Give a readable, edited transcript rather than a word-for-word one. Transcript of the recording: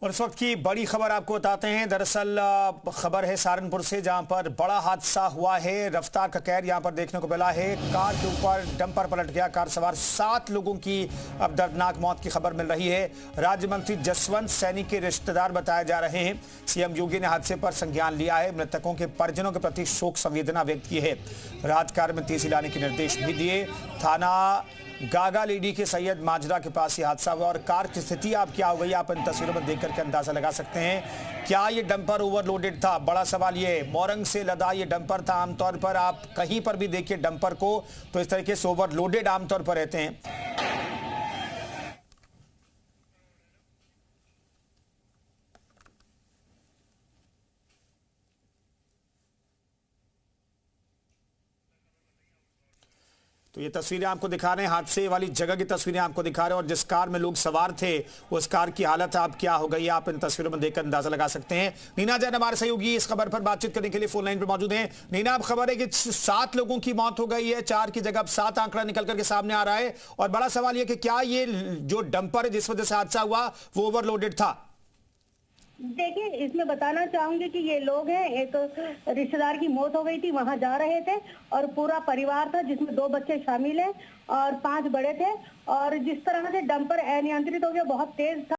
और इस वक्त की बड़ी खबर आपको बताते हैं। दरअसल खबर है सहारनपुर से, जहां पर बड़ा हादसा हुआ है। रफ्तार का कहर यहां पर देखने को मिला है। कार के ऊपर डंपर पलट गया। कार सवार 7 लोगों की अब दर्दनाक मौत की खबर मिल रही है। राज्य मंत्री जसवंत सैनी के रिश्तेदार बताए जा रहे हैं। सीएम योगी ने हादसे पर संज्ञान लिया है। मृतकों के परिजनों के प्रति शोक संवेदना व्यक्त की है। राहत कार्य में तेजी लाने के निर्देश भी दिए। थाना गागालेडी के सैयद माजरा के पास ये हादसा हुआ और कार की स्थिति आप क्या हो गई, आप इन तस्वीरों में देख करके अंदाजा लगा सकते हैं। क्या ये डंपर ओवरलोडेड था? बड़ा सवाल ये। मोरंग से लदा ये डंपर था। आमतौर पर आप कहीं पर भी देखिए डंपर को तो इस तरीके से ओवरलोडेड आमतौर पर रहते हैं। तो ये तस्वीरें आपको दिखा रहे हैं, हादसे वाली जगह की तस्वीरें आपको दिखा रहे हैं। और जिस कार में लोग सवार थे उस कार की हालत आप क्या हो गई, आप इन तस्वीरों में देखकर अंदाजा लगा सकते हैं। नीना जैन हमारे सहयोगी इस खबर पर बातचीत करने के लिए फोन लाइन पर मौजूद हैं। नीना, अब खबर है कि 7 लोगों की मौत हो गई है, 4 की जगह अब 7 आंकड़ा निकल करके सामने आ रहा है। और बड़ा सवाल यह कि क्या ये जो डंपर है जिस वजह से हादसा हुआ वो ओवरलोडेड था? देखिए, इसमें बताना चाहूंगी कि ये लोग हैं, एक रिश्तेदार की मौत हो गई थी, वहां जा रहे थे और पूरा परिवार था जिसमें 2 बच्चे शामिल हैं और 5 बड़े थे। और जिस तरह से डंपर अनियंत्रित हो गया, बहुत तेज था।